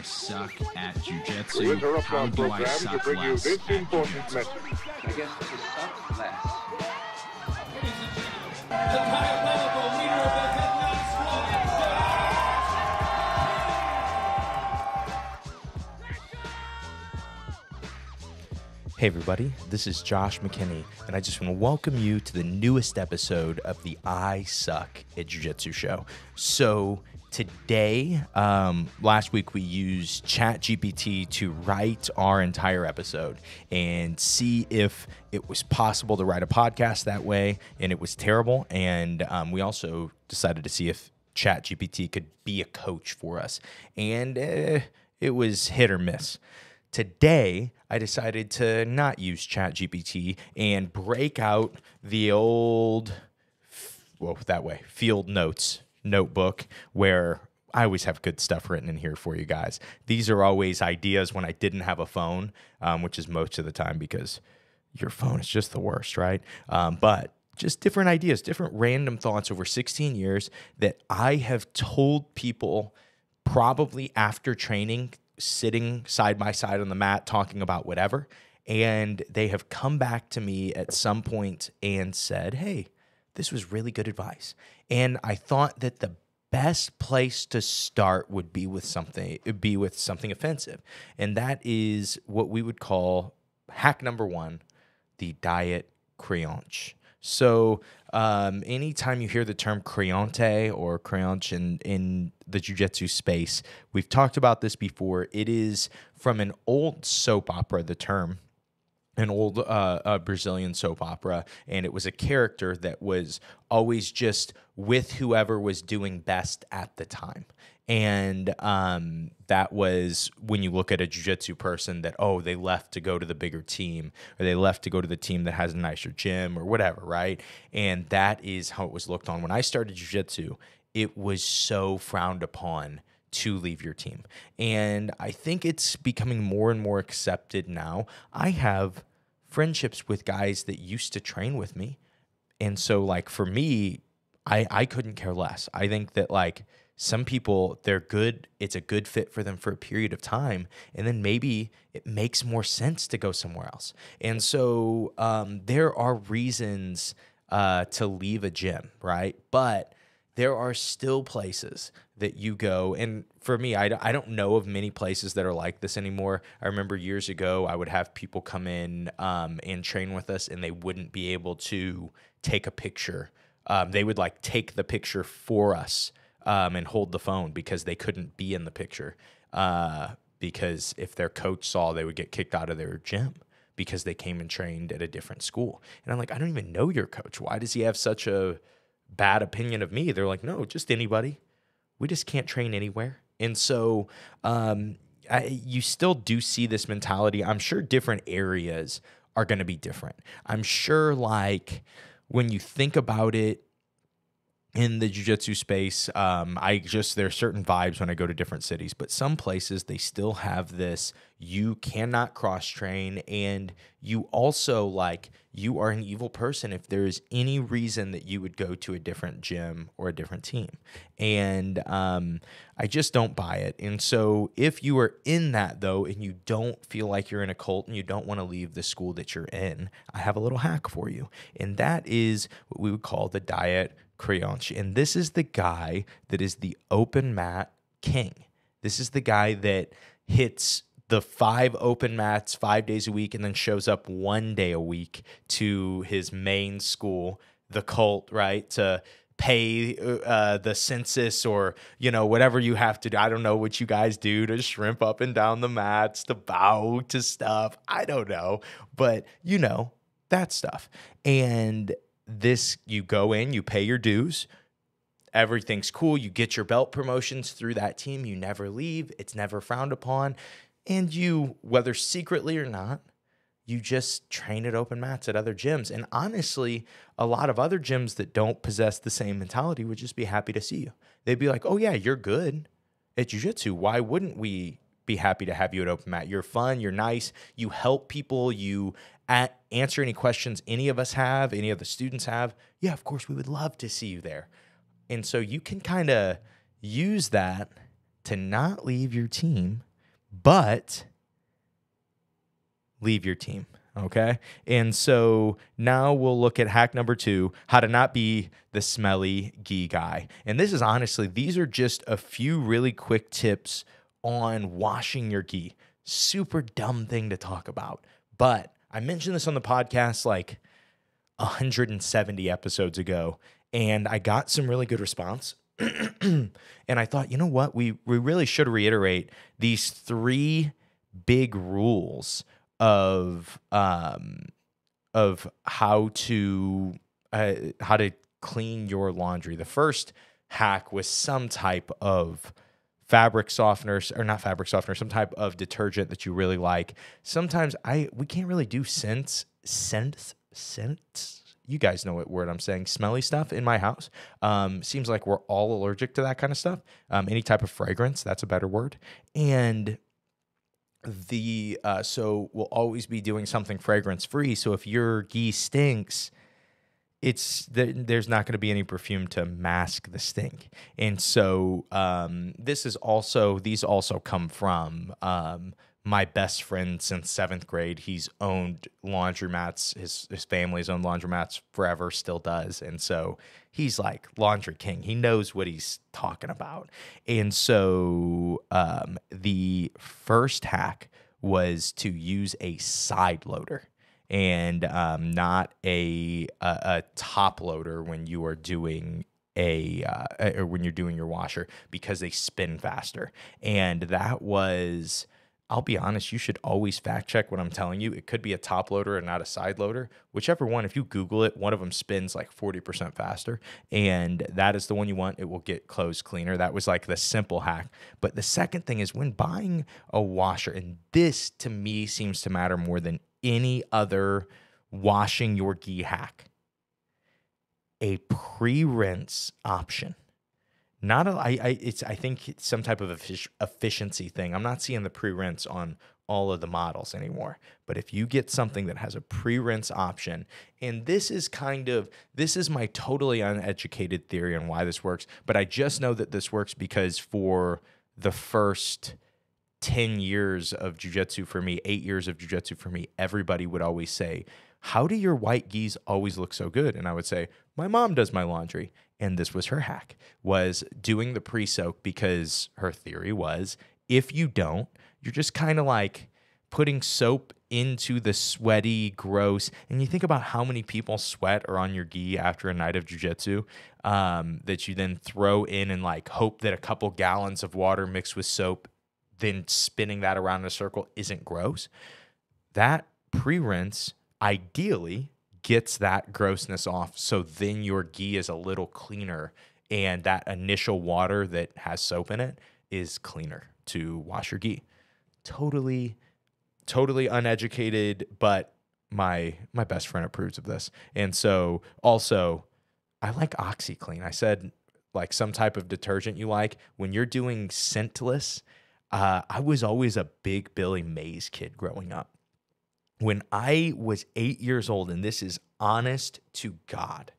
I suck at Jiu-Jitsu? How do I suck less at Jiu-Jitsu? I guess to suck less. The diabolical leader of the Headlock Squad. Hey everybody, this is Josh McKinney, and I just want to welcome you to the newest episode of the I Suck at Jiu-Jitsu show. So today, last week we used ChatGPT to write our entire episode and see if it was possible to write a podcast that way, and it was terrible. And we also decided to see if ChatGPT could be a coach for us, and it was hit or miss. Today, I decided to not use ChatGPT and break out the old, field notes notebook where I always have good stuff written in here for you guys. These are always ideas when I didn't have a phone, which is most of the time because your phone is just the worst, right? But just different ideas, different random thoughts over 16 years that I have told people probably after training, sitting side by side on the mat talking about whatever, and they have come back to me at some point and said, hey, this was really good advice. And I thought that the best place to start would be with something offensive, and that is what we would call hack number one, the diet créance. So anytime you hear the term créante or créance in the jiu-jitsu space, we've talked about this before. It is from an old soap opera, the term, an old Brazilian soap opera, and it was a character that was always just with whoever was doing best at the time. And that was when you look at a jiu-jitsu person that, oh, they left to go to the bigger team, or they left to go to the team that has a nicer gym or whatever, right? And that is how it was looked on. When I started jiu-jitsu, it was so frowned upon to leave your team. And I think it's becoming more and more accepted now. I have friendships with guys that used to train with me. And so, like, for me, I couldn't care less. I think that, like, some people, they're good. It's a good fit for them for a period of time. And then maybe it makes more sense to go somewhere else. And so there are reasons to leave a gym, right? But there are still places that you go. And for me, I don't know of many places that are like this anymore. I remember years ago, I would have people come in and train with us, and they wouldn't be able to take a picture. They would like take the picture for us and hold the phone because they couldn't be in the picture. Because if their coach saw, they would get kicked out of their gym because they came and trained at a different school. And I'm like, I don't even know your coach. Why does he have such a bad opinion of me? They're like, no, just anybody. We just can't train anywhere. And so you still do see this mentality. I'm sure different areas are going to be different. I'm sure, when you think about it in the jiu-jitsu space, there's certain vibes when I go to different cities, but some places they still have this, you cannot cross-train, and you also, you are an evil person if there is any reason that you would go to a different gym or a different team. And I just don't buy it. And so if you are in that, though, and you don't feel like you're in a cult and you don't want to leave the school that you're in, I have a little hack for you. And that is what we would call the diet créance. And this is the guy that is the open mat king. This is the guy that hits the 5 open mats 5 days a week and then shows up 1 day a week to his main school, the cult, right, to pay the census or, whatever you have to do. I don't know what you guys do to shrimp up and down the mats, to bow to stuff. I don't know, but that stuff. And this, you go in, you pay your dues, everything's cool, you get your belt promotions through that team, you never leave, it's never frowned upon, and you, whether secretly or not, you just train at open mats at other gyms. And honestly, a lot of other gyms that don't possess the same mentality would just be happy to see you. They'd be like, oh yeah, you're good at jiu-jitsu. Why wouldn't we be happy to have you at open mat? You're fun, you're nice, you help people, you answer any questions any of us have, any of the students have. Yeah, of course, we would love to see you there. And so you can kind of use that to not leave your team but leave your team. Okay. And so now we'll look at hack number 2, how to not be the smelly gi guy. And this is honestly, these are just a few really quick tips on washing your gi. Super dumb thing to talk about. But I mentioned this on the podcast like 170 episodes ago, and I got some really good response. And I thought, you know what? We really should reiterate these 3 big rules of how to clean your laundry. The first hack was some type of fabric softener, or not fabric softener, some type of detergent that you really like. Sometimes we can't really do scents. You guys know what word I'm saying. Smelly stuff in my house. Seems like we're all allergic to that kind of stuff. Any type of fragrance, that's a better word. And so we'll always be doing something fragrance free. So if your gi stinks, there's not going to be any perfume to mask the stink. And so these also come from my best friend since 7th grade. He's owned laundromats. His family's owned laundromats forever, still does. And so he's like laundry king. He knows what he's talking about. And so the first hack was to use a side loader and not a top loader when you are doing or when you're doing your washer, because they spin faster. And that was, I'll be honest, you should always fact check what I'm telling you. It could be a top loader and not a side loader. Whichever one, if you Google it, one of them spins like 40% faster. And that is the one you want. It will get clothes cleaner. That was like the simple hack. But the second thing is when buying a washer, and this to me seems to matter more than any other washing your gi hack, a pre-rinse option. I think it's some type of efficiency thing. I'm not seeing the pre-rinse on all of the models anymore. But if you get something that has a pre-rinse option, and this is my totally uneducated theory on why this works, but I just know that this works because for the first 10 years of jiu-jitsu for me, 8 years of jiu-jitsu for me, everybody would always say, how do your white gis always look so good? And I would say, my mom does my laundry. And this was her hack, was doing the pre-soak, because her theory was if you don't, you're just kind of like putting soap into the sweaty, gross. And you think about how many people sweat or on your gi after a night of jiu-jitsu that you then throw in and like hope that a couple gallons of water mixed with soap, then spinning that around in a circle isn't gross. That pre-rinse ideally gets that grossness off, so then your gi is a little cleaner, and that initial water that has soap in it is cleaner to wash your gi. Totally uneducated, but my best friend approves of this. And so also, I like OxyClean. I said like some type of detergent you like. When you're doing scentless, I was always a big Billy Mays kid growing up. When I was 8 years old, and this is honest to God,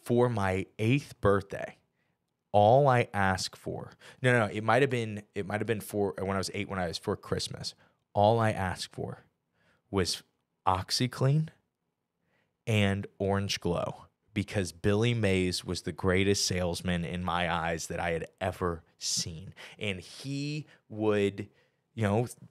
for my 8th birthday, all I asked for, it might have been for when I was 8, when I was for Christmas. All I asked for was OxyClean and Orange Glow, because Billy Mays was the greatest salesman in my eyes that I had ever seen. And he would,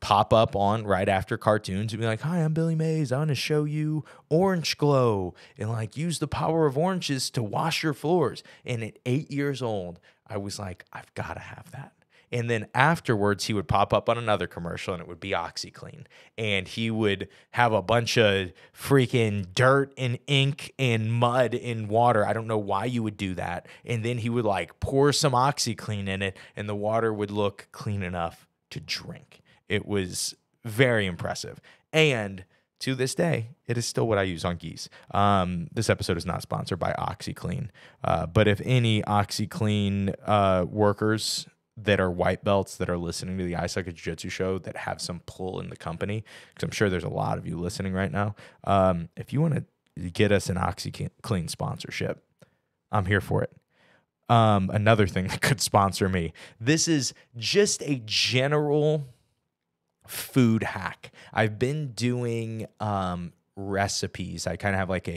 pop up on right after cartoons and be like, hi, I'm Billy Mays. I want to show you Orange Glow and like use the power of oranges to wash your floors. And at 8 years old, I was like, I've got to have that. And then afterwards, he would pop up on another commercial and it would be OxyClean. And he would have a bunch of freaking dirt and ink and mud and water. I don't know why you would do that. And then he would like pour some OxyClean in it and the water would look clean enough to drink. It was very impressive. And to this day, it is still what I use on gis. This episode is not sponsored by OxyClean. But if any OxyClean workers that are white belts that are listening to the I Suck at Jiu-Jitsu show that have some pull in the company, because I'm sure there's a lot of you listening right now, if you want to get us an OxyClean sponsorship, I'm here for it. Another thing that could sponsor me. This is just a general food hack. I've been doing recipes. I kind of have like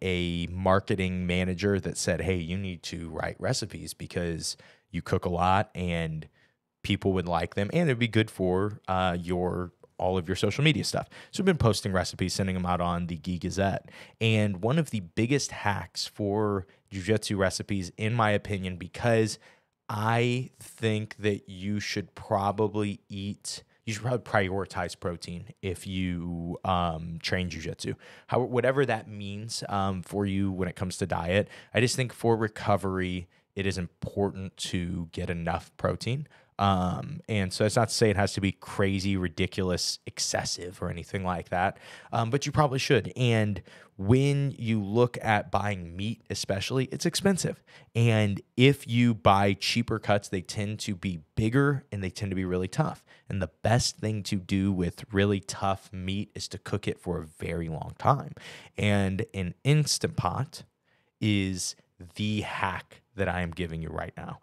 a marketing manager that said, hey, you need to write recipes because you cook a lot and people would like them, and it'd be good for all of your social media stuff. So I've been posting recipes, sending them out on the Gi Gazette. And one of the biggest hacks for jiu-jitsu recipes, in my opinion, because I think that you should probably prioritize protein if you train jiu-jitsu. Whatever that means for you when it comes to diet. I just think for recovery, it is important to get enough protein. And so it's not to say it has to be crazy, ridiculous, excessive or anything like that. But you probably should. And when you look at buying meat, especially, it's expensive. And if you buy cheaper cuts, they tend to be bigger and they tend to be really tough. And the best thing to do with really tough meat is to cook it for a very long time. And an Instant Pot is the hack that I am giving you right now.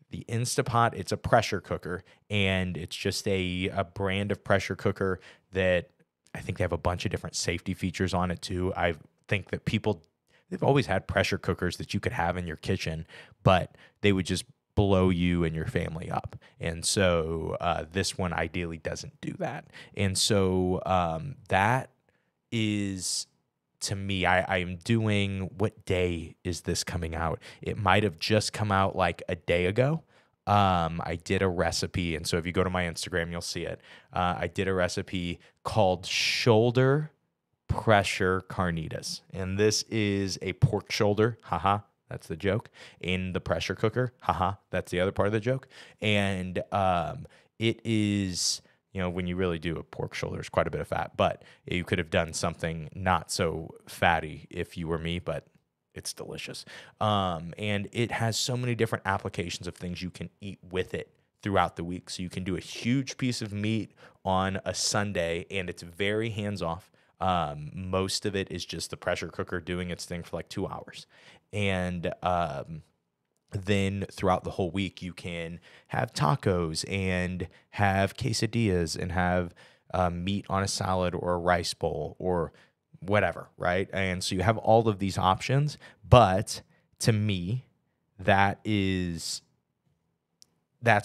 The Instapot, it's a pressure cooker, and it's just a brand of pressure cooker that I think they have a bunch of different safety features on it too. I think that they've always had pressure cookers that you could have in your kitchen, but they would just blow you and your family up. And so this one ideally doesn't do that. And so that is... To me, I am doing, what day is this coming out? It might have just come out like a day ago. I did a recipe, and so if you go to my Instagram, you'll see it. I did a recipe called shoulder pressure carnitas, and this is a pork shoulder, haha, that's the joke, in the pressure cooker, haha, that's the other part of the joke. And it is... when you really do a pork shoulder, there's quite a bit of fat, but you could have done something not so fatty if you were me, but it's delicious. And it has so many different applications of things you can eat with it throughout the week. So you can do a huge piece of meat on a Sunday, and it's very hands-off. Most of it is just the pressure cooker doing its thing for like 2 hours. And then throughout the whole week, you can have tacos and have quesadillas and have meat on a salad or a rice bowl or whatever, right? And so you have all of these options. But to me, that's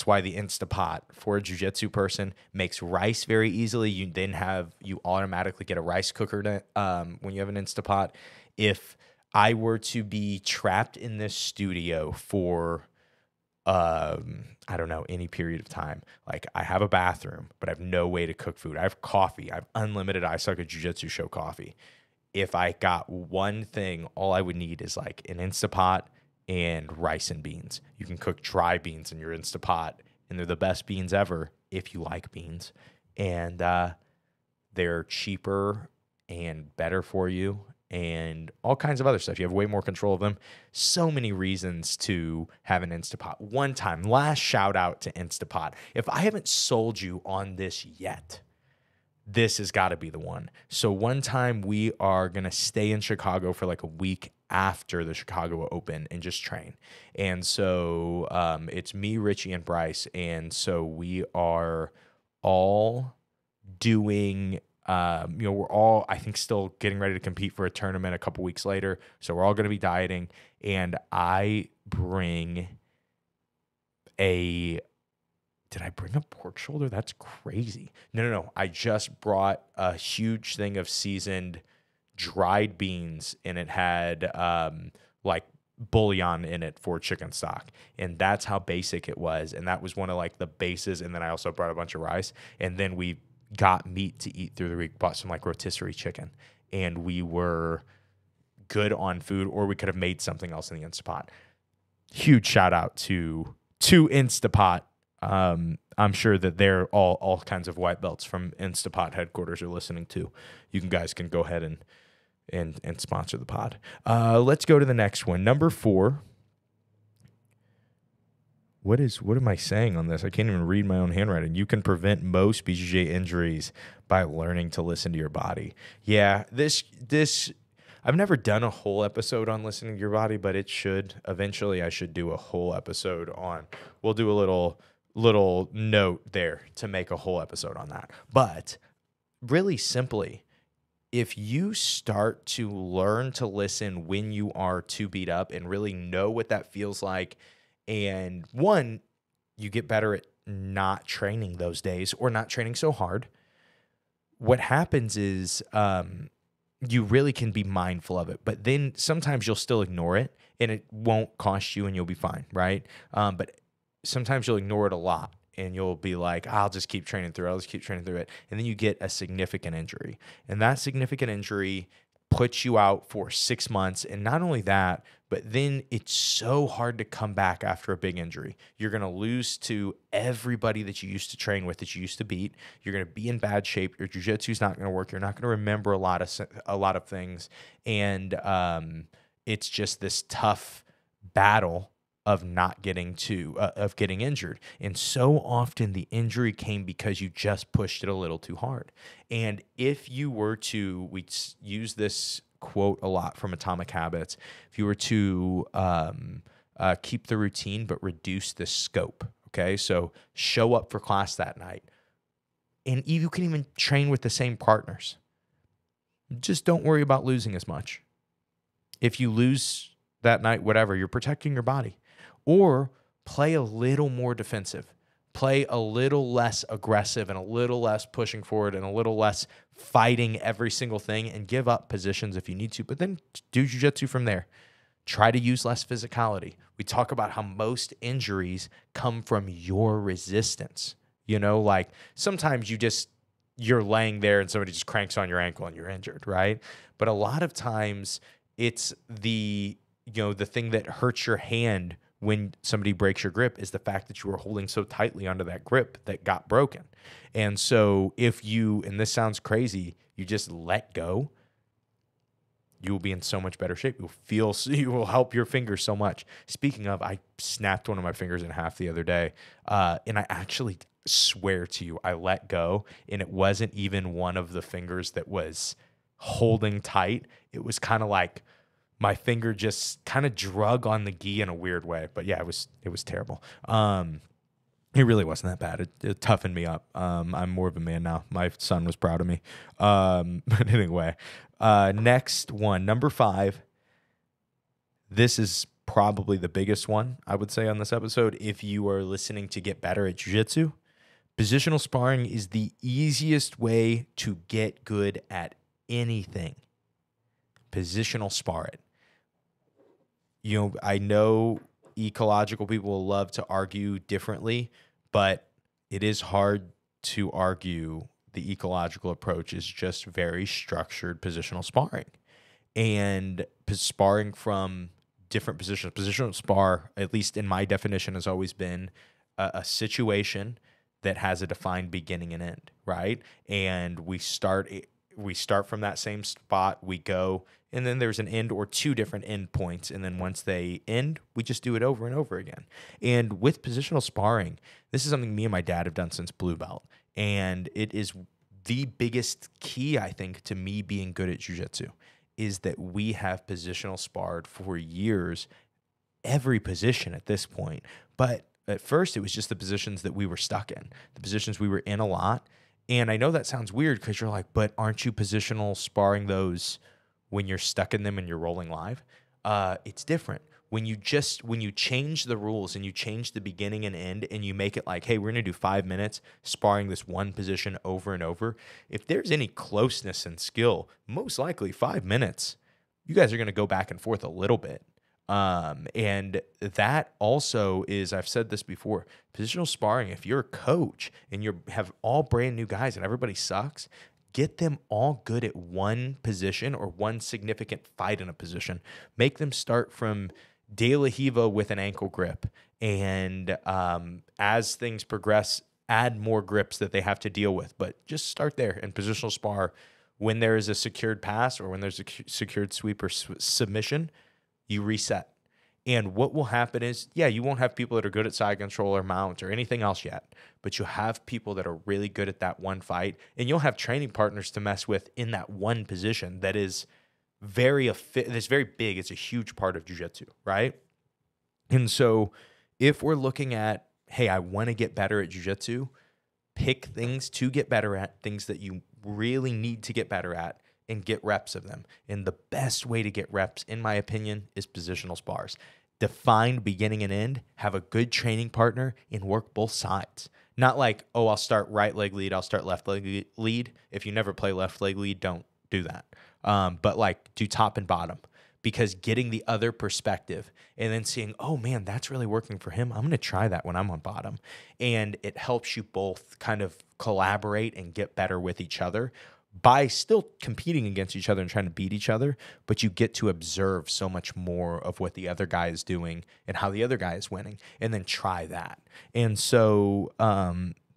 why the Instapot for a jiu-jitsu person makes rice very easily. You automatically get a rice cooker when you have an Instapot. If I were to be trapped in this studio for, I don't know, any period of time, like I have a bathroom, but I have no way to cook food. I have coffee. I have unlimited I Suck at Jiu-Jitsu show coffee. If I got one thing, all I would need is like an Instapot and rice and beans. You can cook dry beans in your Instapot, and they're the best beans ever if you like beans. And they're cheaper and better for you, and all kinds of other stuff. You have way more control of them. So many reasons to have an Instapot. One time, last shout out to Instapot. If I haven't sold you on this yet, this has got to be the one. So one time we are going to stay in Chicago for like a week after the Chicago Open and just train. And so it's me, Richie, and Bryce. And so we are all doing... we're all, I think, still getting ready to compete for a tournament a couple weeks later. So we're all going to be dieting. And I bring did I bring a pork shoulder? That's crazy. No. I just brought a huge thing of seasoned dried beans, and it had like bouillon in it for chicken stock. And that's how basic it was. And that was one of like the bases. And then I also brought a bunch of rice. And then we got meat to eat through the week, bought some like rotisserie chicken, and we were good on food, or we could have made something else in the Instapot. Huge shout out to Instapot. I'm sure that they're all kinds of white belts from Instapot headquarters are listening to. You guys can go ahead and sponsor the pod. Let's go to the next one. Number 4. What am I saying on this? I can't even read my own handwriting. You can prevent most BJJ injuries by learning to listen to your body. Yeah, this I've never done a whole episode on listening to your body, but it should. Eventually, I should do a whole episode on. We'll do a little little note there to make a whole episode on that. But really simply, if you start to learn to listen when you are too beat up and really know what that feels like, and one, you get better at not training those days or not training so hard, what happens is you really can be mindful of it. But then sometimes you'll still ignore it and it won't cost you and you'll be fine, right? But sometimes you'll ignore it a lot and you'll be like, I'll just keep training through it. I'll just keep training through it. And then you get a significant injury. And that significant injury puts you out for 6 months. And not only that, but then it's so hard to come back after a big injury. You're going to lose to everybody that you used to train with, that you used to beat. You're going to be in bad shape. Your jiu-jitsu is not going to work. You're not going to remember a lot of things. And it's just this tough battle of not getting getting injured. And so often the injury came because you just pushed it a little too hard. And if you were to, we use this quote a lot from Atomic Habits, if you were to keep the routine but reduce the scope, okay? So show up for class that night. And you can even train with the same partners. Just don't worry about losing as much. If you lose that night, whatever, you're protecting your body. Or play a little more defensive. Play a little less aggressive and a little less pushing forward and a little less fighting every single thing, and give up positions if you need to. But then do jiu-jitsu from there. Try to use less physicality. We talk about how most injuries come from your resistance. You know, like sometimes you're laying there and somebody just cranks on your ankle and you're injured, right? But a lot of times it's the thing that hurts your hand when somebody breaks your grip is the fact that you were holding so tightly onto that grip that got broken. And so if you, and this sounds crazy, you just let go, you will be in so much better shape. You will help your fingers so much. Speaking of, I snapped one of my fingers in half the other day, and I actually swear to you, I let go, and it wasn't even one of the fingers that was holding tight. It was kind of like my finger just kind of drug on the gi in a weird way. But yeah, it was terrible. It really wasn't that bad. It toughened me up. I'm more of a man now. My son was proud of me. But anyway, next one, number 5. This is probably the biggest one, I would say, on this episode. If you are listening to get better at jiu-jitsu, positional sparring is the easiest way to get good at anything. Positional spar it. I know ecological people will love to argue differently, but it is hard to argue the ecological approach is just very structured positional sparring. And sparring from different positions. Positional spar, at least in my definition, has always been a situation that has a defined beginning and end, right? And we start from that same spot, we go, and then there's an end or 2 different end points. And then once they end, we just do it over and over again. And with positional sparring, this is something me and my dad have done since blue belt. And it is the biggest key, I think, to me being good at jiu-jitsu, is that we have positional sparred for years, every position at this point. But at first, it was just the positions that we were stuck in, the positions we were in a lot. And I know that sounds weird because you're like, but aren't you positional sparring those when you're stuck in them and you're rolling live? It's different. When you change the rules and you change the beginning and end and you make it like, hey, we're going to do 5 minutes sparring this one position over and over. If there's any closeness and skill, most likely 5 minutes, you guys are going to go back and forth a little bit. And that also is, I've said this before, positional sparring, if you're a coach and you have all brand new guys and everybody sucks, get them all good at one position or one significant fight in a position. Make them start from De La Hiva with an ankle grip. And as things progress, add more grips that they have to deal with. But just start there and positional spar when there is a secured pass or when there's a secured sweep or submission. You reset. And what will happen is, yeah, you won't have people that are good at side control or mount or anything else yet, but you'll have people that are really good at that one fight, and you'll have training partners to mess with in that one position that is that's very big. It's a huge part of jiu-jitsu, right? And so if we're looking at hey, I want to get better at jiu-jitsu, pick things to get better at, things that you really need to get better at, and get reps of them. And the best way to get reps, in my opinion, is positional spars. Define beginning and end, have a good training partner, and work both sides. Not like, oh, I'll start right leg lead, I'll start left leg lead. If you never play left leg lead, don't do that. But like do top and bottom, because getting the other perspective and then seeing, oh man, that's really working for him. I'm going to try that when I'm on bottom. And it helps you both kind of collaborate and get better with each other by still competing against each other and trying to beat each other, but you get to observe so much more of what the other guy is doing and how the other guy is winning, and then try that. And so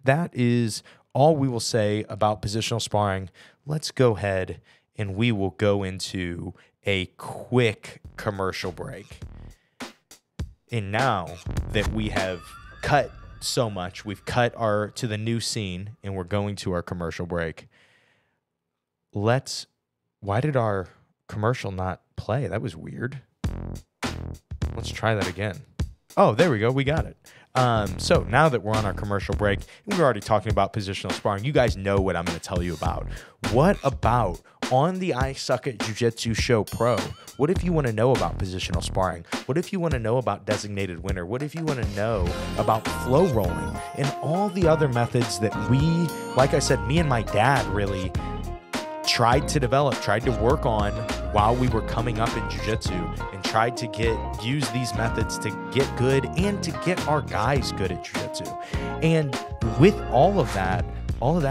that is all we will say about positional sparring. Let's go ahead and we will go into a quick commercial break. And now that we have cut so much, we've cut to the new scene and we're going to our commercial break. Why did our commercial not play? That was weird. Let's try that again. Oh, there we go. We got it. So now that we're on our commercial break, and we're already talking about positional sparring, you guys know what I'm going to tell you about. What about on the I Suck at Jiu-Jitsu Show Pro? What if you want to know about positional sparring? What if you want to know about designated winner? What if you want to know about flow rolling and all the other methods that we, like I said, me and my dad really tried to work on while we were coming up in jiu-jitsu, and tried to use these methods to get good and to get our guys good at jiu-jitsu. And with all of that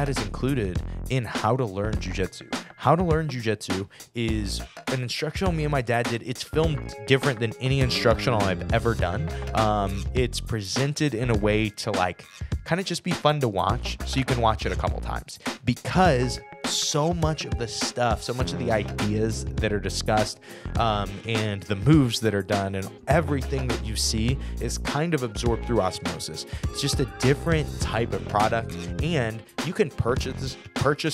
is included in How to Learn Jiu-Jitsu. How to Learn Jiu-Jitsu is an instructional me and my dad did. It's filmed different than any instructional I've ever done. It's presented in a way to like kind of just be fun to watch, so you can watch it a couple times, because so much of the stuff, so much of the ideas that are discussed, and the moves that are done and everything that you see is kind of absorbed through osmosis. It's just a different type of product, and you can purchase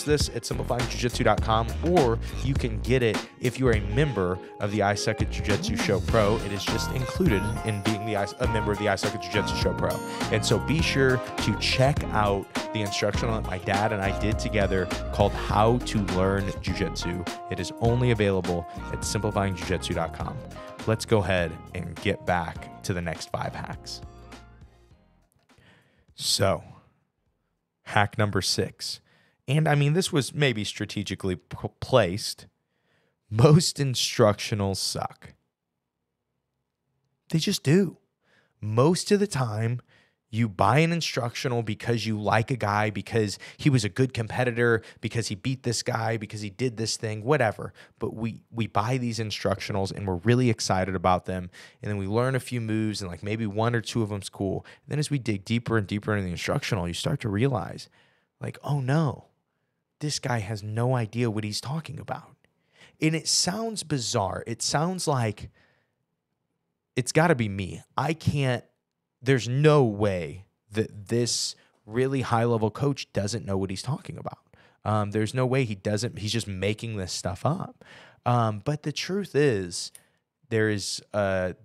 this at simplifyingjujitsu.com, or you can get it if you're a member of the I Suck at Jiu-Jitsu Show Pro. It is just included in being a member of the I Suck at Jiu-Jitsu Show Pro. And so be sure to check out the instructional that my dad and I did together called How to Learn Jiu-Jitsu. It is only available at simplifyingjujitsu.com. Let's go ahead and get back to the next 5 hacks. So, hack number 6. And I mean, this was maybe strategically placed. Most instructionals suck. They just do. Most of the time, you buy an instructional because you like a guy, because he was a good competitor, because he beat this guy, because he did this thing, whatever. But we buy these instructionals and we're really excited about them. And then we learn a few moves and like maybe 1 or 2 of them's cool. And then as we dig deeper and deeper into the instructional, you start to realize like, oh no, this guy has no idea what he's talking about. And it sounds bizarre. It sounds like it's got to be me. There's no way that this really high-level coach doesn't know what he's talking about. There's no way he doesn't. He's just making this stuff up. But the truth is, there is a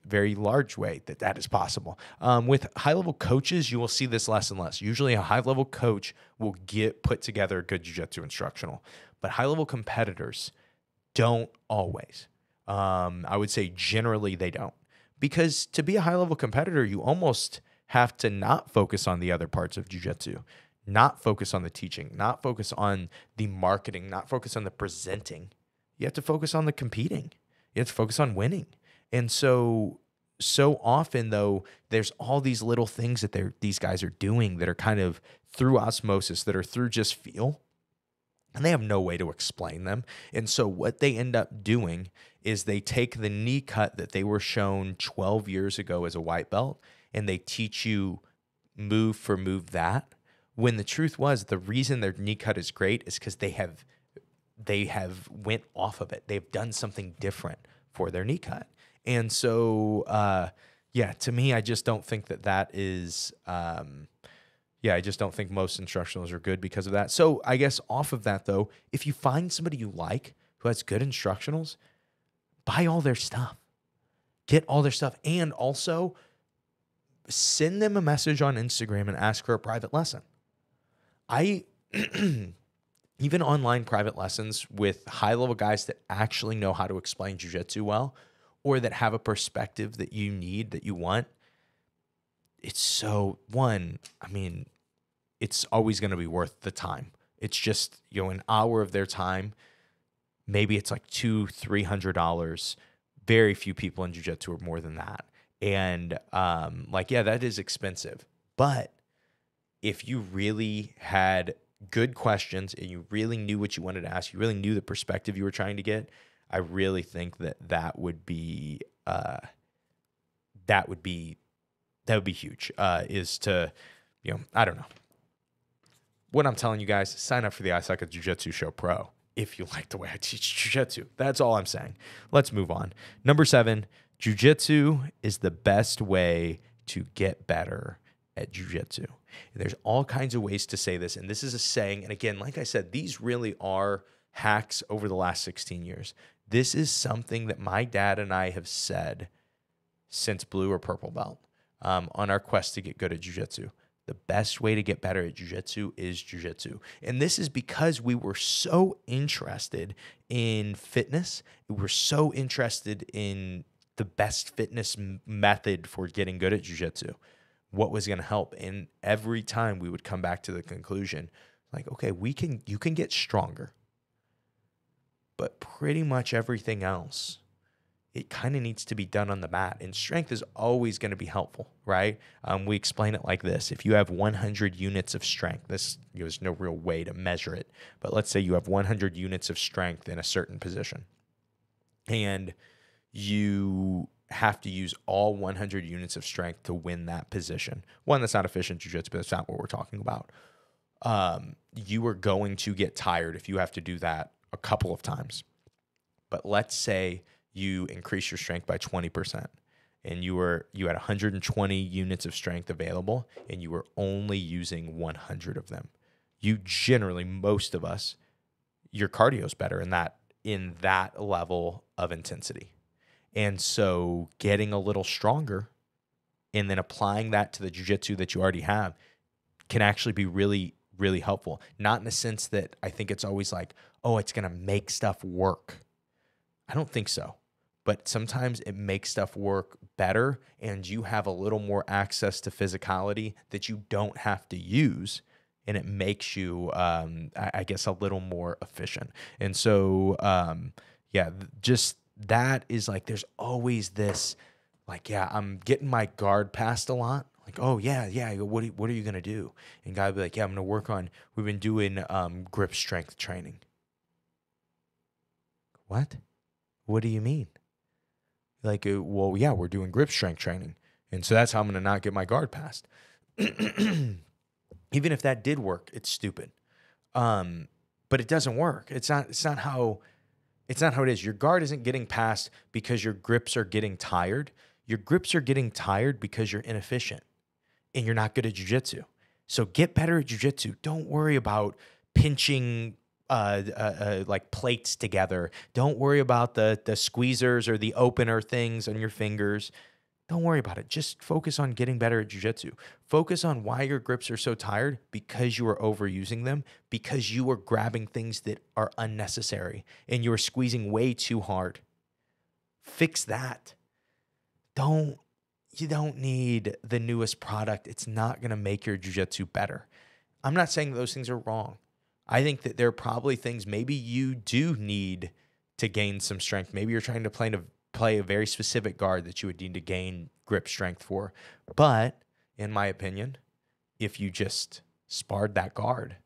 very large way that is possible. With high-level coaches, you will see this less and less. Usually a high-level coach will put together a good jiu-jitsu instructional. But high-level competitors don't always. I would say generally they don't. Because to be a high-level competitor, you almost have to not focus on the other parts of jiu-jitsu, not focus on the teaching, not focus on the marketing, not focus on the presenting. You have to focus on the competing. You have to focus on winning. And so often, though, there's all these little things that these guys are doing that are kind of through osmosis, that are through just feel, and they have no way to explain them. And so what they end up doing is they take the knee cut that they were shown 12 years ago as a white belt, and they teach you move for move that, when the truth was the reason their knee cut is great is because they have went off of it. They've done something different for their knee cut. And so, to me, I just don't think that is... I just don't think most instructionals are good because of that. So I guess off of that, though, if you find somebody you like who has good instructionals, buy all their stuff. Get all their stuff. And also send them a message on Instagram and ask for a private lesson. Even online private lessons with high-level guys that actually know how to explain jiu-jitsu well, or that have a perspective that you need, that you want, it's always going to be worth the time. It's just, an hour of their time. Maybe it's like $200-$300. Very few people in jiu-jitsu are more than that. And that is expensive. But if you really had good questions and you really knew what you wanted to ask, you really knew the perspective you were trying to get, I really think that would be huge. Is to, I don't know. What I'm telling you guys, sign up for the I Suck at Jiu-Jitsu Show Pro if you like the way I teach jiu-jitsu. That's all I'm saying. Let's move on. Number 7, jiu-jitsu is the best way to get better at jiu-jitsu. There's all kinds of ways to say this, and this is a saying. And again, like I said, these really are hacks over the last 16 years. This is something that my dad and I have said since blue or purple belt on our quest to get good at jiu-jitsu. The best way to get better at jiu-jitsu is jiu-jitsu. And this is because we were so interested in fitness. We were so interested in the best fitness method for getting good at jiu-jitsu. What was going to help. And every time we would come back to the conclusion, like, okay, you can get stronger. But pretty much everything else, it kind of needs to be done on the mat. And strength is always going to be helpful, right? We explain it like this. If you have 100 units of strength, there's no real way to measure it. But let's say you have 100 units of strength in a certain position. And you have to use all 100 units of strength to win that position. One, that's not efficient jiu-jitsu, but that's not what we're talking about. You are going to get tired if you have to do that a couple of times. But let's say you increase your strength by 20% and you had 120 units of strength available and you were only using 100 of them. You generally, most of us, your cardio is better in that level of intensity. And so getting a little stronger and then applying that to the jiu-jitsu that you already have can actually be really, really helpful. Not in the sense that I think it's always like, oh, it's going to make stuff work. I don't think so. But sometimes it makes stuff work better and you have a little more access to physicality that you don't have to use. And it makes you, I guess, a little more efficient. And so, just that is like, there's always this, like, I'm getting my guard passed a lot. Like, oh, yeah. What are you going to do? And guy would be like, I'm going to work on, we've been doing grip strength training. What? What do you mean? Like, we're doing grip strength training. And so that's how I'm going to not get my guard passed. Even if that did work, it's stupid. But it doesn't work. It's not how it is. Your guard isn't getting passed because your grips are getting tired. Your grips are getting tired because you're inefficient and you're not good at jiu-jitsu. So get better at jiu-jitsu. Don't worry about pinching like plates together. Don't worry about the squeezers or the opener things on your fingers. Don't worry about it. Just focus on getting better at jiu-jitsu. Focus on why your grips are so tired, because you are overusing them, because you are grabbing things that are unnecessary and you are squeezing way too hard. Fix that. You don't need the newest product. It's not going to make your jiu-jitsu better. I'm not saying those things are wrong. I think that there are probably things maybe you do need to gain some strength. Maybe you're trying to play a very specific guard that you would need to gain grip strength for. But in my opinion, if you just sparred that guard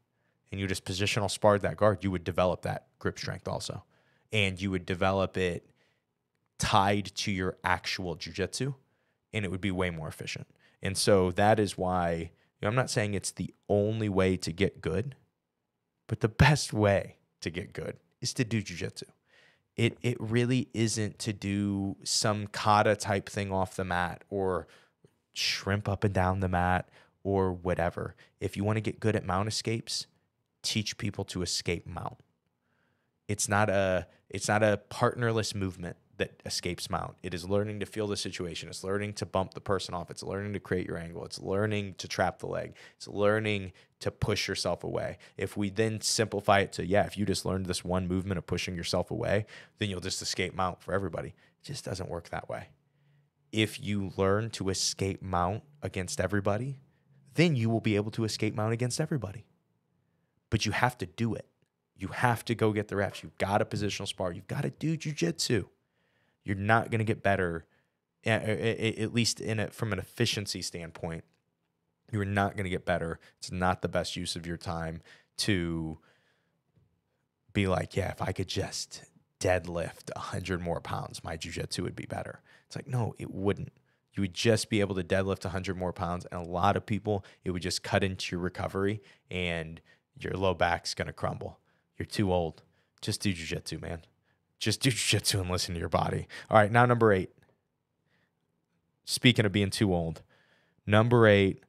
and you just positional sparred that guard, you would develop that grip strength also. And you would develop it tied to your actual jiu-jitsu, and it would be way more efficient. And so that is why, I'm not saying it's the only way to get good, but the best way to get good is to do jiu-jitsu. It really isn't to do some kata type thing off the mat or shrimp up and down the mat or whatever. If you want to get good at mount escapes, teach people to escape mount. It's not a partnerless movement. that escapes mount. It is learning to feel the situation. It's learning to bump the person off. It's learning to create your angle. It's learning to trap the leg. It's learning to push yourself away. If we then simplify it to, if you just learned this one movement of pushing yourself away, then you'll just escape mount for everybody. It just doesn't work that way. If you learn to escape mount against everybody, then you will be able to escape mount against everybody. But you have to do it. You have to go get the reps. You've got to positional spar. You've got to do jiu-jitsu. You're not going to get better, at least from an efficiency standpoint. You're not going to get better. It's not the best use of your time to be like, if I could just deadlift 100 more pounds, my jiu-jitsu would be better. It's like, no, it wouldn't. You would just be able to deadlift 100 more pounds, and a lot of people, it would just cut into your recovery, and your low back's going to crumble. You're too old. Just do jiu-jitsu, man. Just do jiu-jitsu and listen to your body. All right, now number 8. Speaking of being too old, number 8,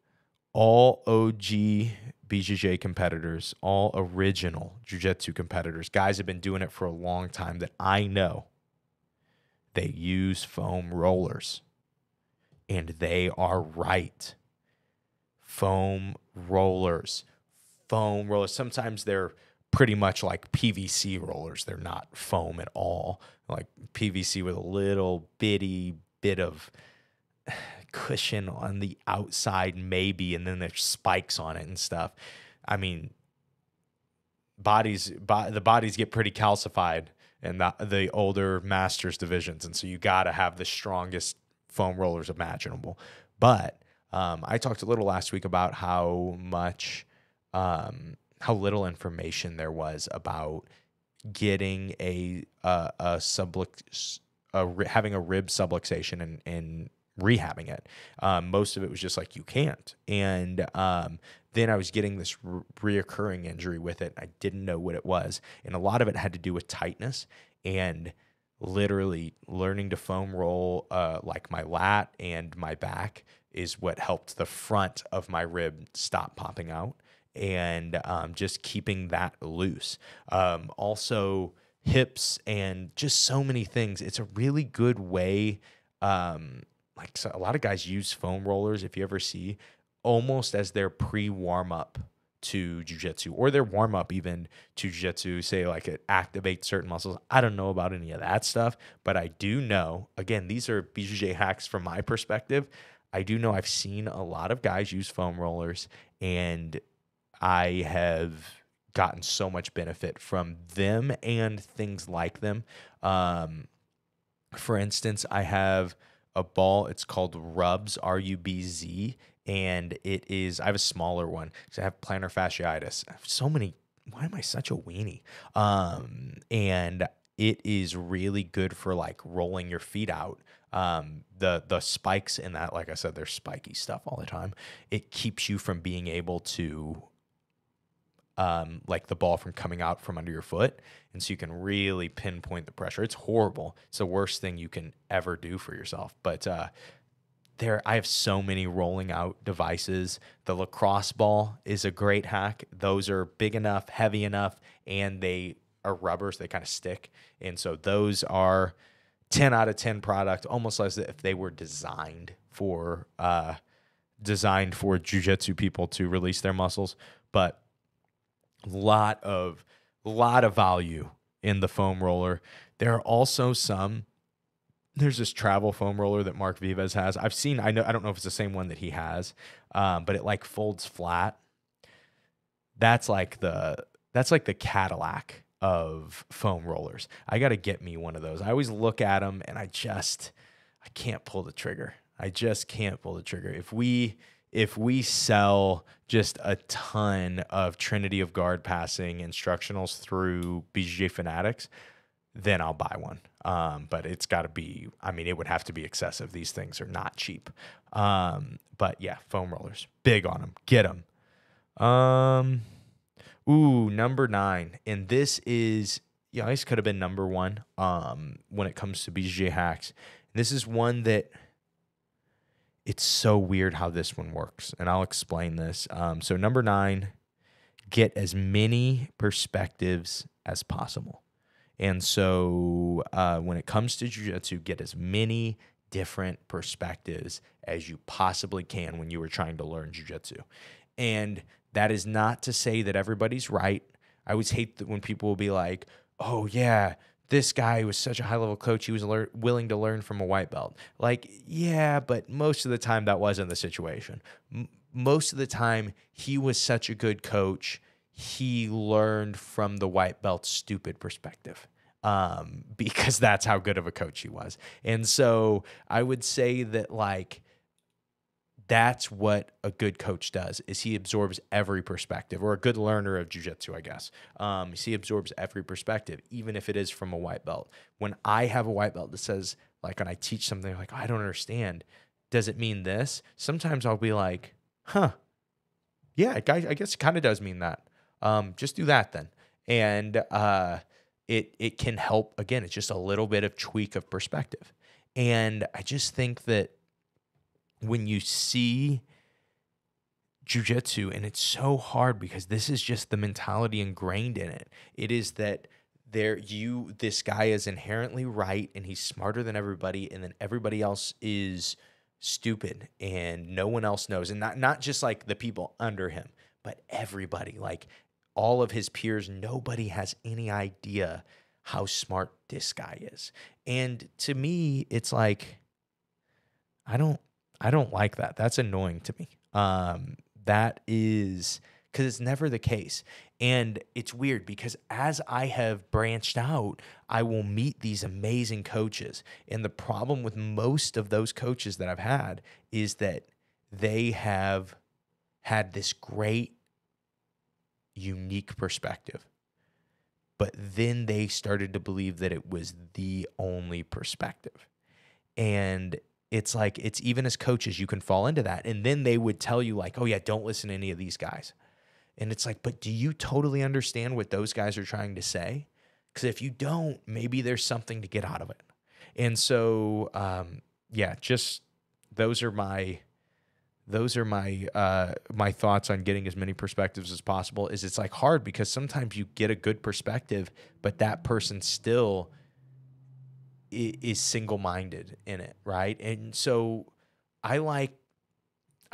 all OG BJJ competitors, all original jiu-jitsu competitors, guys have been doing it for a long time that I know, they use foam rollers. And they are right. Foam rollers. Sometimes they're pretty much like PVC rollers. They're not foam at all. Like PVC with a little bitty bit of cushion on the outside maybe, and then there's spikes on it and stuff. I mean, the bodies get pretty calcified in the older masters divisions, and so you got to have the strongest foam rollers imaginable. But I talked a little last week about how little information there was about getting having a rib subluxation and rehabbing it. Most of it was just like, you can't. And then I was getting this reoccurring injury with it. I didn't know what it was. And a lot of it had to do with tightness and literally learning to foam roll like my lat and my back is what helped the front of my rib stop popping out, and just keeping that loose. Also hips and just so many things. It's a really good way. So a lot of guys use foam rollers, if you ever see, almost as their pre-warm-up to jiu-jitsu, or their warm-up even to jiu-jitsu, say like it activates certain muscles. I don't know about any of that stuff, but I do know, again, these are BJJ hacks from my perspective. I do know I've seen a lot of guys use foam rollers, and I have gotten so much benefit from them and things like them. For instance, I have a ball, it's called Rubs, R-U-B-Z, and I have a smaller one because I have plantar fasciitis. I have so many, why am I such a weenie? And it is really good for like rolling your feet out. The spikes in that, like I said, they're spiky stuff all the time. It keeps you from being able to, like the ball from coming out from under your foot. And so you can really pinpoint the pressure. It's horrible. It's the worst thing you can ever do for yourself. But, I have so many rolling out devices. The lacrosse ball is a great hack. Those are big enough, heavy enough, and they are rubbers. They kind of stick. And so those are 10 out of 10 product, almost as if they were designed for jiu-jitsu people to release their muscles. But lot of value in the foam roller. There are also there's this travel foam roller that Mark Vivas has. I don't know if it's the same one that he has, but it like folds flat. That's like the Cadillac of foam rollers. I got to get me one of those. I always look at them and I can't pull the trigger. I just can't pull the trigger. If we sell just a ton of Trinity of Guard passing instructionals through BJJ Fanatics, then I'll buy one. But it's got to be, it would have to be excessive. These things are not cheap. But yeah, foam rollers, big on them. Get them. Number 9. And this is, this could have been number 1 when it comes to BJJ hacks. This is one that it's so weird how this one works. And I'll explain this. So number 9, get as many perspectives as possible. And so when it comes to jiu-jitsu, get as many different perspectives as you possibly can when you were trying to learn jiu-jitsu. And that is not to say that everybody's right. I always hate that when people will be like, oh yeah, this guy was such a high-level coach, he was willing to learn from a white belt. Like, yeah, but most of the time that wasn't the situation. Most of the time, he was such a good coach, he learned from the white belt's stupid perspective, because that's how good of a coach he was. And so I would say that, like, that's what a good coach does, is he absorbs every perspective, or a good learner of jiu-jitsu, I guess. He absorbs every perspective, even if it is from a white belt. When I have a white belt that says, like, when I teach something, like, I don't understand, does it mean this? Sometimes I'll be like, huh, yeah, I guess it kind of does mean that. Just do that then. And it can help. Again, it's just a little bit of tweak of perspective. And I just think that when you see jiu-jitsu, and it's so hard because this is just the mentality ingrained in it. It is that this guy is inherently right and he's smarter than everybody, and then everybody else is stupid and no one else knows. And not just like the people under him, but everybody, like all of his peers, nobody has any idea how smart this guy is. And to me, it's like, I don't like that. That's annoying to me. That is, because it's never the case. And it's weird because as I have branched out, I will meet these amazing coaches. And the problem with most of those coaches that I've had is that they have had this great, unique perspective. But then they started to believe that it was the only perspective. And it's like, it's even as coaches, you can fall into that. And then they would tell you like, oh yeah, don't listen to any of these guys. And it's like, but do you totally understand what those guys are trying to say? Because if you don't, maybe there's something to get out of it. And so, yeah, just those are my my thoughts on getting as many perspectives as possible. Is it's like hard because sometimes you get a good perspective, but that person still is single-minded in it, right? And so I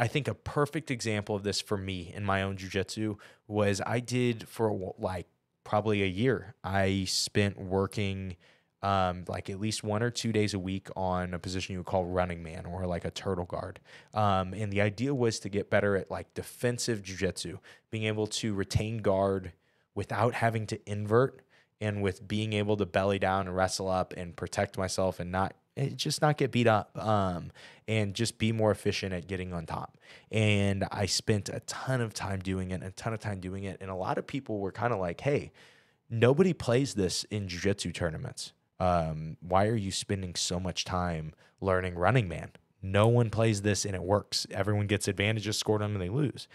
think a perfect example of this for me in my own jiu-jitsu was I did for like probably a year. I spent working like at least 1 or 2 days a week on a position you would call running man, or like a turtle guard. And the idea was to get better at like defensive jiu-jitsu, being able to retain guard without having to invert, and with being able to belly down and wrestle up and protect myself and not get beat up, and just be more efficient at getting on top. And I spent a ton of time doing it, and a lot of people were kind of like, hey, nobody plays this in jiu-jitsu tournaments. Why are you spending so much time learning running man? No one plays this and it works. Everyone gets advantages scored on them and they lose.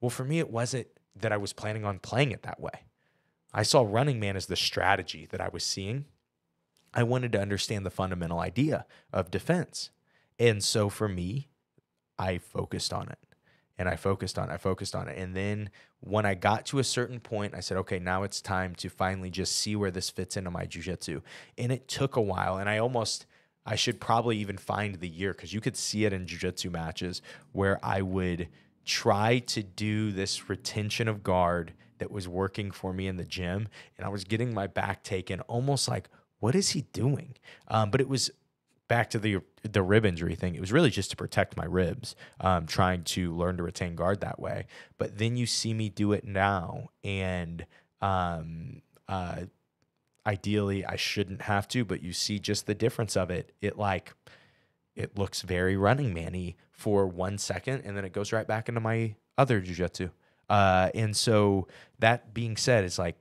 Well, for me, it wasn't that I was planning on playing it that way. I saw running man as the strategy that I was seeing. I wanted to understand the fundamental idea of defense. And so for me, I focused on it. And I focused on it. And then when I got to a certain point, I said, okay, now it's time to finally just see where this fits into my jiu-jitsu. And it took a while. And I should probably even find the year, because you could see it in jiu-jitsu matches where I would try to do this retention of guard that was working for me in the gym. And I was getting my back taken, almost like, what is he doing? But it was back to the rib injury thing. It was really just to protect my ribs, trying to learn to retain guard that way. But then you see me do it now, and ideally I shouldn't have to, but you see just the difference of it. It looks very running man-y for 1 second, and then it goes right back into my other jiu-jitsu. And so that being said, it's like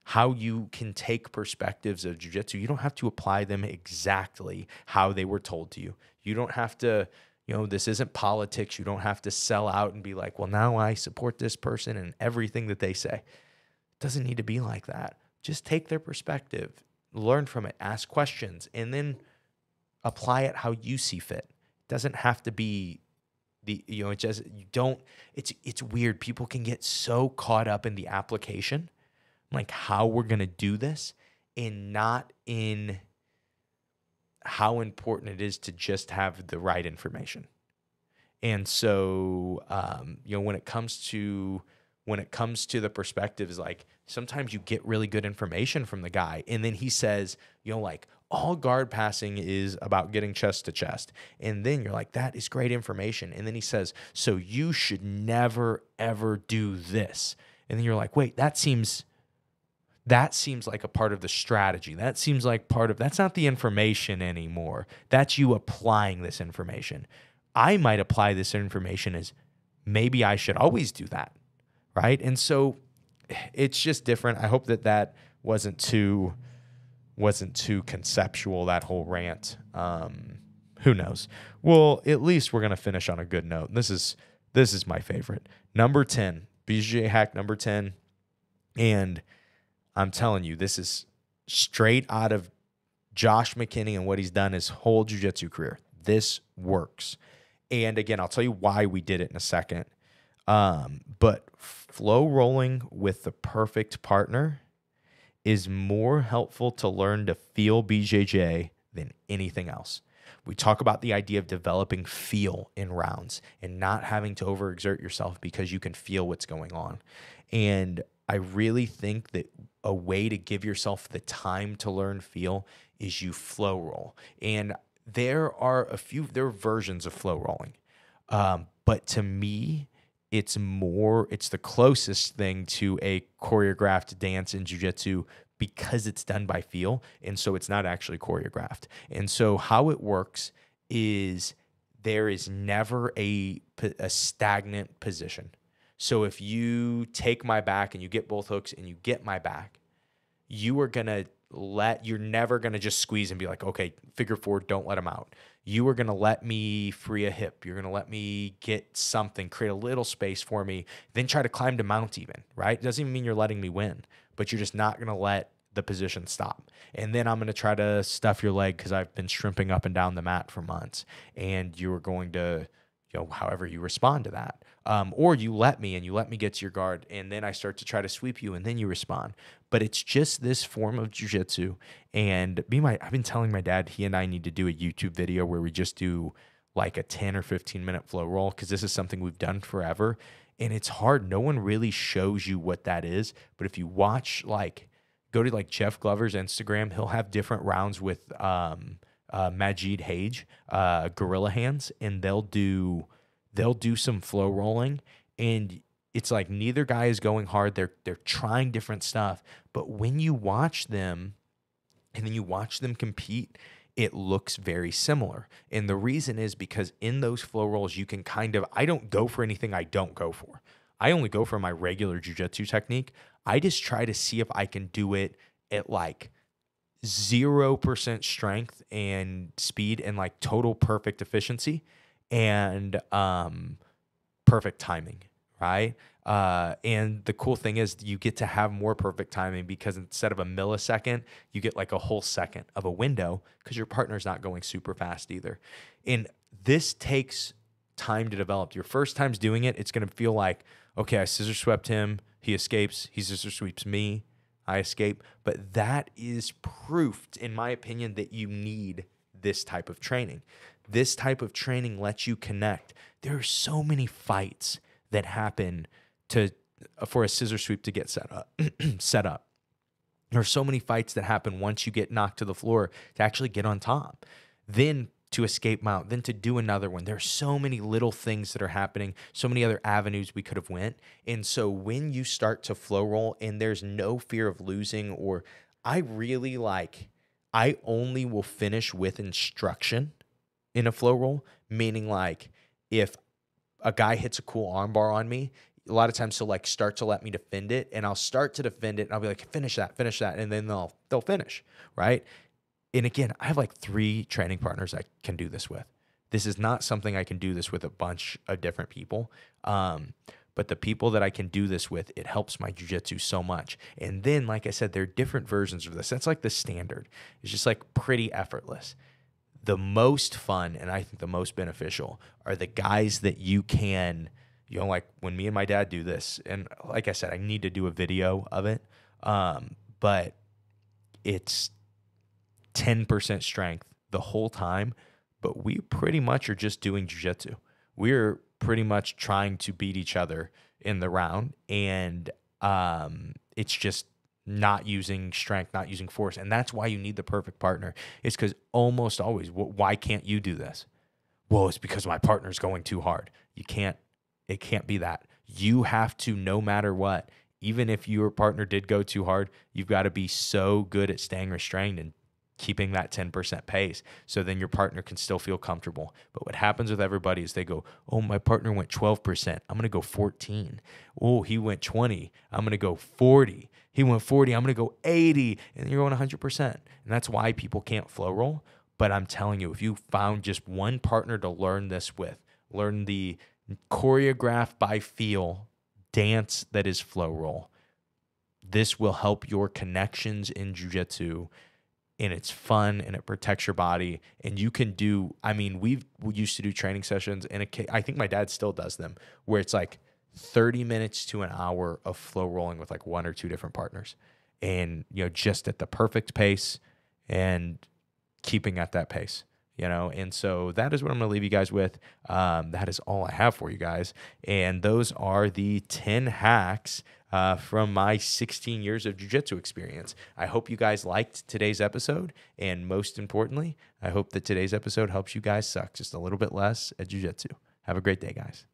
how you can take perspectives of jiu-jitsu. You don't have to apply them exactly how they were told to you. You don't have to, this isn't politics. You don't have to sell out and be like, well, now I support this person and everything that they say. It doesn't need to be like that. Just take their perspective, learn from it, ask questions, and then apply it how you see fit. It doesn't have to be it's weird. People can get so caught up in the application, like how we're going to do this. and not in how important it is to just have the right information. And so, when it comes to the perspective is like, sometimes you get really good information from the guy, and then he says, like, all guard passing is about getting chest to chest. And then you're like, that is great information. And then he says, so you should never, ever do this. And then you're like, wait, that seems like a part of the strategy. That seems like that's not the information anymore. That's you applying this information. I might apply this information as maybe I should always do that, right? And so it's just different. I hope that wasn't too conceptual, that whole rant. Who knows? Well, at least we're going to finish on a good note. This is my favorite. Number 10, BJJ hack number 10. And I'm telling you, this is straight out of Josh McKinney and what he's done his whole jiu-jitsu career. This works. And again, I'll tell you why we did it in a second. But flow rolling with the perfect partner is more helpful to learn to feel BJJ than anything else. We talk about the idea of developing feel in rounds and not having to overexert yourself because you can feel what's going on. And I really think that a way to give yourself the time to learn feel is you flow roll. And there are versions of flow rolling. But to me, it's the closest thing to a choreographed dance in jiu-jitsu because it's done by feel. And so it's not actually choreographed. And so how it works is there is never a stagnant position. So if you take my back and you get both hooks and you get my back, you're never going to just squeeze and be like, okay, figure four, don't let him out. You are going to let me free a hip. You're going to let me get something, create a little space for me, then try to climb to mount even, right? It doesn't even mean you're letting me win, but you're just not going to let the position stop. And then I'm going to try to stuff your leg because I've been shrimping up and down the mat for months. And you are going to, however you respond to that. Or you let me get to your guard, and then I start to try to sweep you, and then you respond. But it's just this form of jiu-jitsu. And I've been telling my dad he and I need to do a YouTube video where we just do like a 10 or 15 minute flow roll, because this is something we've done forever. And it's hard. No one really shows you what that is. But if you watch, go to Jeff Glover's Instagram, he'll have different rounds with Majid Hage, Gorilla Hands, and they'll do some flow rolling, and it's like neither guy is going hard. They're trying different stuff, but when you watch them and then you watch them compete, it looks very similar. And the reason is because in those flow rolls, you can I don't go for anything I don't go for. I only go for my regular jiu-jitsu technique. I just try to see if I can do it at 0% strength and speed and total perfect efficiency and perfect timing, right? And the cool thing is you get to have more perfect timing because instead of a millisecond, you get a whole second of a window because your partner's not going super fast either. And this takes time to develop. Your first time's doing it, it's going to feel like, okay, I scissor swept him, he escapes, he scissor sweeps me, I escape. But that is proof, in my opinion, that you need this type of training. This type of training lets you connect. There are so many fights that happen for a scissor sweep to get set up. There are so many fights that happen once you get knocked to the floor to actually get on top, then to escape mount, then to do another one. There are so many little things that are happening, so many other avenues we could have went. And so when you start to flow roll and there's no fear of losing, or I only will finish with instruction in a flow roll, meaning if a guy hits a cool armbar on me, a lot of times he'll start to let me defend it, and I'll start to defend it, and I'll be like, finish that, and then they'll finish, right? And again, I have 3 training partners I can do this with. This is not something I can do this with a bunch of different people. But the people that I can do this with, it helps my jiu-jitsu so much. And then, like I said, there are different versions of this. That's the standard. It's just pretty effortless. The most fun, and I think the most beneficial, are the guys that you can, when me and my dad do this, and like I said, I need to do a video of it. But it's 10% strength the whole time, but we pretty much are just doing jiu-jitsu. We're pretty much trying to beat each other in the round, and it's just not using strength, not using force. And that's why you need the perfect partner. It's because almost always, why can't you do this? Well, it's because my partner's going too hard. It can't be that. You have to, no matter what, even if your partner did go too hard, you've got to be so good at staying restrained and keeping that 10% pace, so then your partner can still feel comfortable. But what happens with everybody is they go, oh, my partner went 12%. I'm going to go 14. Oh, he went 20. I'm going to go 40. He went 40. I'm going to go 80. And you're going 100%. And that's why people can't flow roll. But I'm telling you, if you found just one partner to learn this with, learn the choreograph by feel dance that is flow roll, this will help your connections in jiu-jitsu. And it's fun, and it protects your body. And you can do, I mean, we used to do training sessions, and I think my dad still does them, where it's like 30 minutes to an hour of flow rolling with like 1 or 2 different partners. And, just at the perfect pace and keeping at that pace, And so that is what I'm going to leave you guys with. That is all I have for you guys. And those are the 10 hacks from my 16 years of jiu-jitsu experience. I hope you guys liked today's episode. And most importantly, I hope that today's episode helps you guys suck just a little bit less at jiu-jitsu. Have a great day, guys.